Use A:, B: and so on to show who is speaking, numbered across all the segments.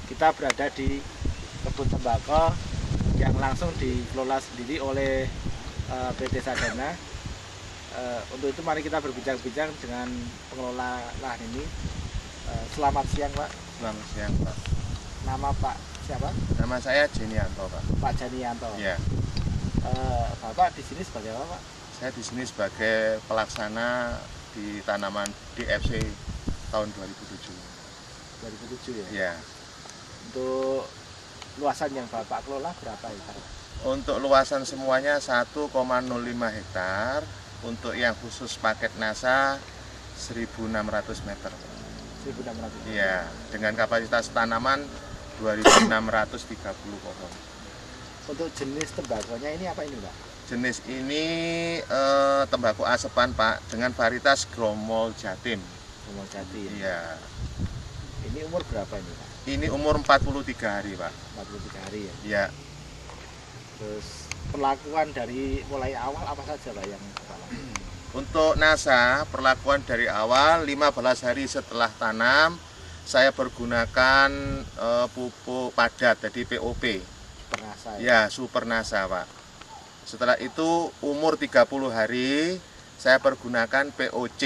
A: kita berada di kebun tembakau yang langsung dikelola sendiri oleh PT Sadana. Untuk itu mari kita berbincang-bincang dengan pengelola lahan ini. Selamat siang Pak.
B: Selamat siang Pak.
A: Nama Pak siapa?
B: Nama saya Jenianto Pak.
A: Pak Jenianto.
B: Iya.
A: Bapak di sini sebagai apa Pak?
B: Saya di sini sebagai pelaksana di tanaman DFC tahun 2007.
A: 2007 ya?
B: Iya.
A: Untuk luasan yang Bapak kelola berapa hektar?
B: Untuk luasan semuanya 1,05 hektar. Untuk yang khusus paket NASA 1.600 meter.
A: 1.600.
B: Iya, dengan kapasitas tanaman 2.630 pohon.
A: Untuk jenis tembakonya ini apa ini Pak?
B: Jenis ini tembakau asepan Pak, dengan varietas Gromol Jatim.
A: Gromol Jati ya?
B: Iya.
A: Ini umur berapa ini Pak?
B: Ini umur 43 hari Pak.
A: 43 hari ya?
B: Iya.
A: Terus perlakuan dari mulai awal apa saja Pak yang salah?
B: Untuk NASA, perlakuan dari awal 15 hari setelah tanam, saya pergunakan pupuk padat, jadi POP.
A: Pernasa ya?
B: Ya, Super NASA Pak. Setelah itu umur 30 hari, saya pergunakan POC,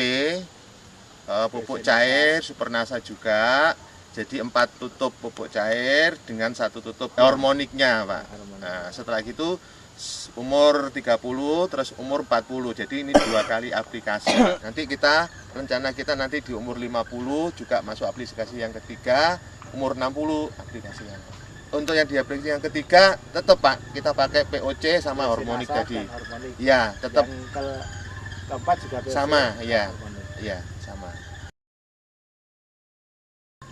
B: pupuk cair, Super NASA juga. Jadi 4 tutup pupuk cair dengan 1 tutup hormoniknya Pak. Nah, setelah itu umur 30 terus umur 40, jadi ini 2 kali aplikasi. Nanti rencana kita nanti di umur 50 juga masuk aplikasi yang ketiga, umur 60 aplikasi yang untuk yang di aplikasi yang ketiga tetap Pak, kita pakai POC sama hormonik tadi. Ya, tetap
A: yang keempat juga POC
B: sama, ya. Ya, sama.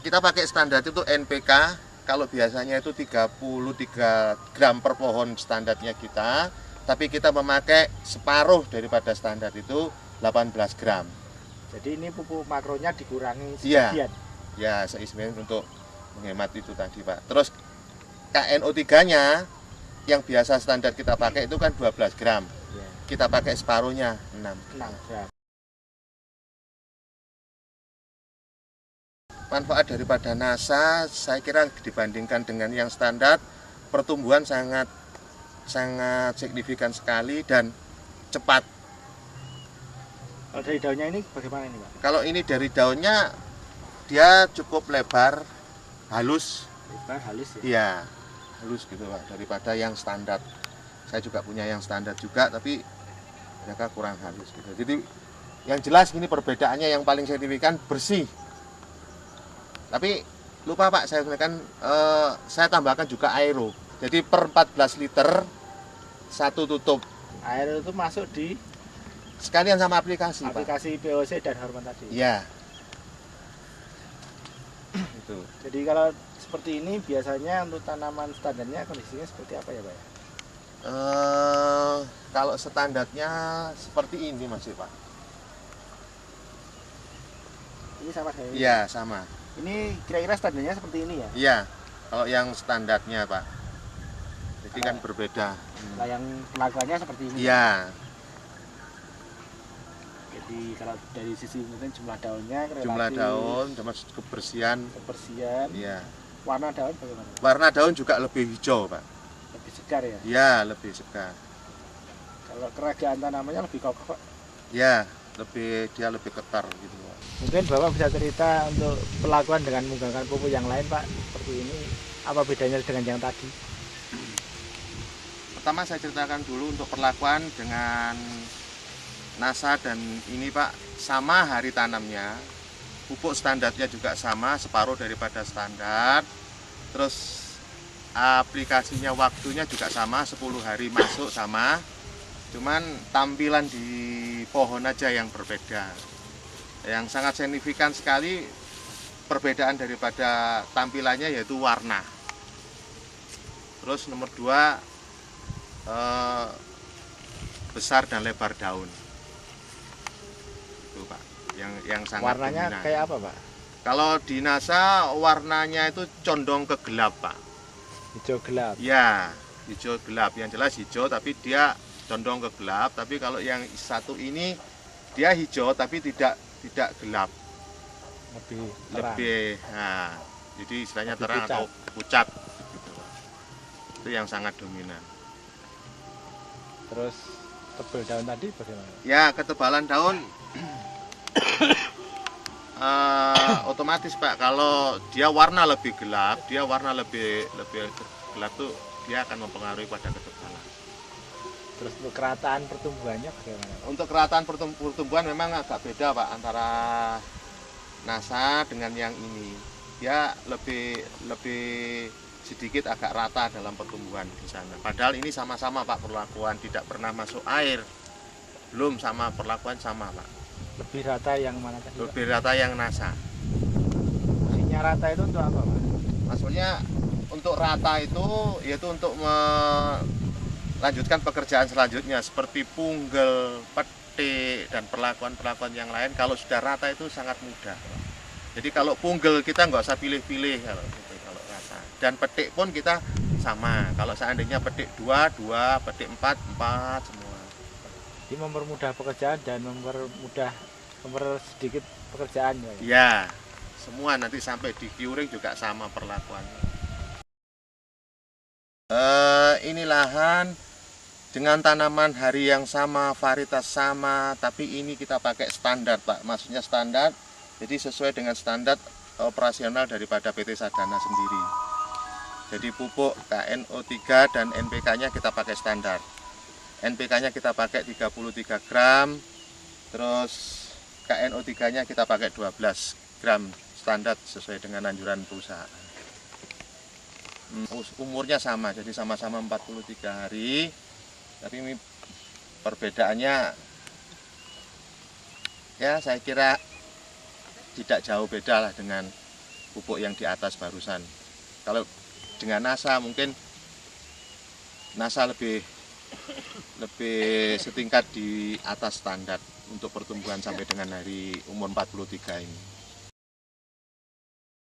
B: Kita pakai standar itu NPK. Kalau biasanya itu 33 gram per pohon standarnya kita, tapi kita memakai separuh daripada standar itu 18 gram.
A: Jadi ini pupuk makronya dikurangi
B: sebagian? Ya, sebagian untuk menghemat itu tadi Pak. Terus KNO3-nya yang biasa standar kita pakai itu kan 12 gram.
A: Ya.
B: Kita pakai separuhnya 6
A: gram.
B: Manfaat daripada NASA, saya kira dibandingkan dengan yang standar, pertumbuhan sangat signifikan sekali dan cepat.
A: Kalau dari daunnya ini bagaimana ini Pak?
B: Kalau ini dari daunnya, dia cukup lebar, halus.
A: Lebar, halus ya?
B: Iya, halus gitu Pak, daripada yang standar. Saya juga punya yang standar juga, tapi mereka kurang halus gitu. Jadi yang jelas ini perbedaannya yang paling signifikan bersih. Tapi lupa Pak, saya tambahkan juga aero. Jadi per 14 liter 1 tutup.
A: Aero itu masuk di
B: sekalian sama aplikasi
A: Pak. POC dan hormon tadi.
B: Iya. Itu.
A: Jadi kalau seperti ini biasanya untuk tanaman standarnya kondisinya seperti apa ya Pak?
B: Kalau standarnya seperti ini masih Pak.
A: Ini sama kayak ini?
B: Iya, sama.
A: Ini kira-kira standarnya seperti ini ya?
B: Iya, kalau yang standarnya Pak. Jadi kan berbeda.
A: Nah, yang pelakuannya seperti ini?
B: Iya.
A: Jadi kalau dari sisi mungkin jumlah daunnya,
B: jumlah daun, sama kebersihan. Iya.
A: Warna daun bagaimana?
B: Warna daun juga lebih hijau Pak.
A: Lebih segar ya?
B: Iya, lebih segar.
A: Kalau keragaan tanamannya lebih kokoh Pak?
B: Iya, dia lebih ketar gitu Pak.
A: Mungkin Bapak bisa cerita untuk perlakuan dengan menggunakan pupuk yang lain Pak, seperti ini, apa bedanya dengan yang tadi?
B: Pertama saya ceritakan dulu untuk perlakuan dengan NASA dan ini Pak, sama hari tanamnya, pupuk standarnya juga sama, separuh daripada standar, terus aplikasinya waktunya juga sama, 10 hari masuk sama, cuman tampilan di pohon aja yang berbeda. Yang sangat signifikan sekali perbedaan daripada tampilannya yaitu warna. Terus nomor 2, besar dan lebar daun. Itu Pak, yang sangat
A: warnanya dominan. Kayak apa Pak?
B: Kalau di NASA warnanya itu condong ke gelap Pak.
A: Hijau gelap?
B: Ya, hijau gelap. Yang jelas hijau tapi dia condong ke gelap. Tapi kalau yang satu ini dia hijau tapi tidak gelap,
A: lebih
B: nah, Jadi istilahnya
A: Lebih
B: terang
A: pucat.
B: atau pucat gitu, Pak. Itu yang sangat dominan.
A: Terus tebel daun tadi bagaimana?
B: Ya, ketebalan daun otomatis Pak, kalau dia warna lebih gelap, gelap tuh dia akan mempengaruhi pada ketebalan.
A: Terus untuk kerataan pertumbuhannya bagaimana?
B: Untuk kerataan pertumbuhan memang agak beda Pak antara NASA dengan yang ini. Dia lebih sedikit agak rata dalam pertumbuhan di sana. Padahal ini sama-sama Pak perlakuan, tidak pernah masuk air. Belum sama perlakuan sama Pak.
A: Lebih rata yang mana tadi, Pak?
B: Lebih rata yang NASA.
A: Fungsinya rata itu untuk apa, Pak?
B: Maksudnya untuk rata itu yaitu untuk melanjutkan pekerjaan selanjutnya seperti punggel, petik dan perlakuan-perlakuan yang lain. Kalau sudah rata itu sangat mudah. Jadi kalau punggel kita nggak usah pilih-pilih kalau rata. Dan petik pun kita sama. Kalau seandainya petik 2, petik 4 semua.
A: Jadi mempermudah pekerjaan dan sedikit pekerjaan ya.
B: Ya, semua nanti sampai di curing juga sama perlakuannya. Ini lahan dengan tanaman hari yang sama, varietas sama, tapi ini kita pakai standar Pak. Maksudnya standar, jadi sesuai dengan standar operasional daripada PT Sadana sendiri. Jadi pupuk KNO3 dan NPK-nya kita pakai standar. NPK-nya kita pakai 33 gram, terus KNO3-nya kita pakai 12 gram standar sesuai dengan anjuran perusahaan. Umurnya sama, jadi sama-sama 43 hari, tapi ini perbedaannya ya saya kira tidak jauh beda lah dengan pupuk yang di atas barusan. Kalau dengan NASA mungkin NASA lebih setingkat di atas standar untuk pertumbuhan sampai dengan hari umur 43 ini.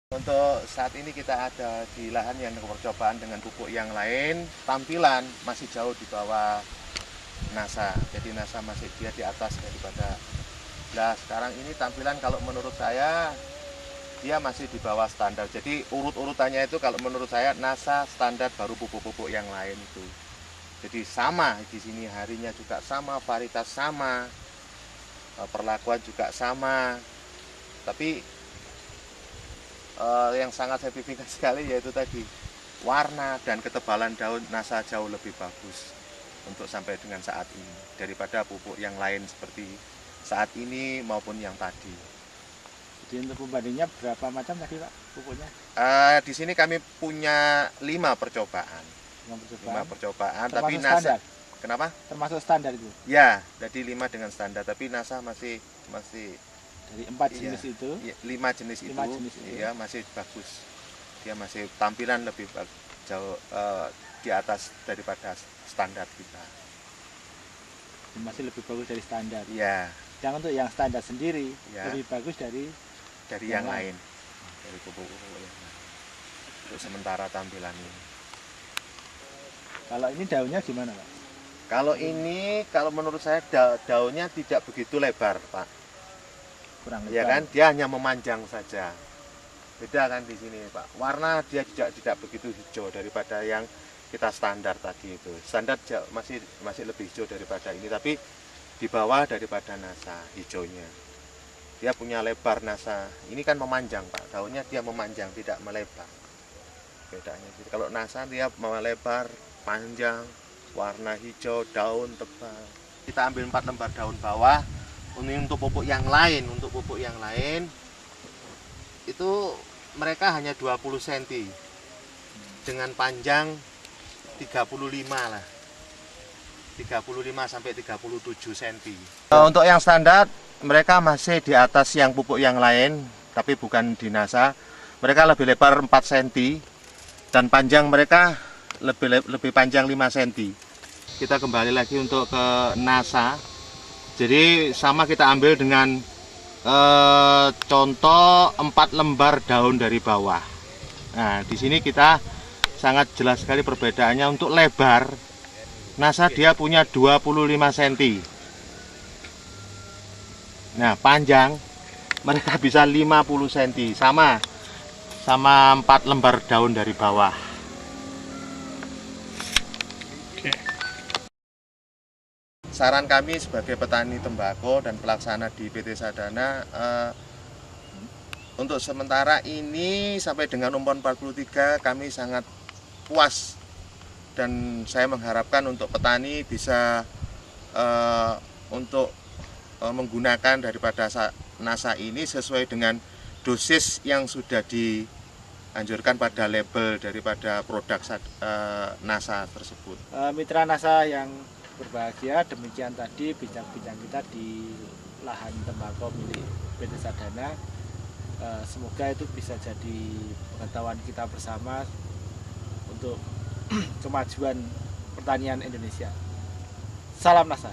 B: Untuk saat ini kita ada di lahan yang percobaan dengan pupuk yang lain, tampilan masih jauh di bawah NASA. Jadi NASA masih dia di atas daripada. Nah sekarang ini tampilan kalau menurut saya dia masih di bawah standar. Jadi urut-urutannya itu kalau menurut saya NASA standar baru pupuk-pupuk yang lain itu. Jadi sama di sini harinya juga sama, varietas sama, perlakuan juga sama. Tapi yang sangat signifikan sekali yaitu tadi warna dan ketebalan daun NASA jauh lebih bagus untuk sampai dengan saat ini daripada pupuk yang lain seperti saat ini maupun yang tadi.
A: Jadi untuk pembandingnya berapa macam tadi Pak pupuknya?
B: Di sini kami punya 5 percobaan. 5 percobaan, tapi NASA
A: standar?
B: Kenapa?
A: Termasuk standar itu?
B: Ya, jadi 5 dengan standar, tapi NASA masih
A: dari 4 jenis itu?
B: 5 jenis itu, ya masih bagus. Dia masih tampilan lebih jauh di atas daripada standar kita.
A: Masih lebih bagus dari standar.
B: Ya.
A: Dan untuk yang standar sendiri
B: Ya.
A: lebih bagus dari
B: yang lain. Dari pupuk-pupuk yang lain. Untuk sementara tampilan ini.
A: Kalau ini daunnya gimana Pak?
B: Kalau ini, kalau menurut saya daunnya tidak begitu lebar, Pak.
A: Kurang lebar.
B: Ya kan, dia hanya memanjang saja. Beda kan di sini, Pak. Warna dia tidak begitu hijau daripada yang kita standar tadi itu. Standar masih lebih hijau daripada ini, tapi di bawah daripada NASA hijaunya. Dia punya lebar NASA. Ini kan memanjang, Pak. Daunnya dia memanjang, tidak melebar. Bedanya. Kalau NASA dia melebar, panjang, warna hijau, daun tebal. Kita ambil 4 lembar daun bawah. Ini untuk pupuk yang lain, itu mereka hanya 20 cm dengan panjang 35 lah. 35 sampai 37 cm. Untuk yang standar mereka masih di atas yang pupuk yang lain, tapi bukan di NASA. Mereka lebih lebar 4 cm dan panjang mereka lebih panjang 5 cm. Kita kembali lagi untuk ke NASA. Jadi sama kita ambil dengan contoh 4 lembar daun dari bawah. Nah, di sini kita sangat jelas sekali perbedaannya. Untuk lebar NASA dia punya 25 cm. Nah, panjang mereka bisa 50 cm. sama 4 lembar daun dari bawah.
C: Oke.
B: Saran kami sebagai petani tembakau dan pelaksana di PT Sadana, untuk sementara ini sampai dengan umur 43 kami sangat puas, dan saya mengharapkan untuk petani bisa untuk menggunakan daripada NASA ini sesuai dengan dosis yang sudah dianjurkan pada label daripada produk NASA tersebut.
A: Mitra NASA yang berbahagia, demikian tadi bincang-bincang kita di lahan tembakau milik PT Sadana. Semoga itu bisa jadi pengetahuan kita bersama untuk kemajuan pertanian Indonesia. Salam NASA.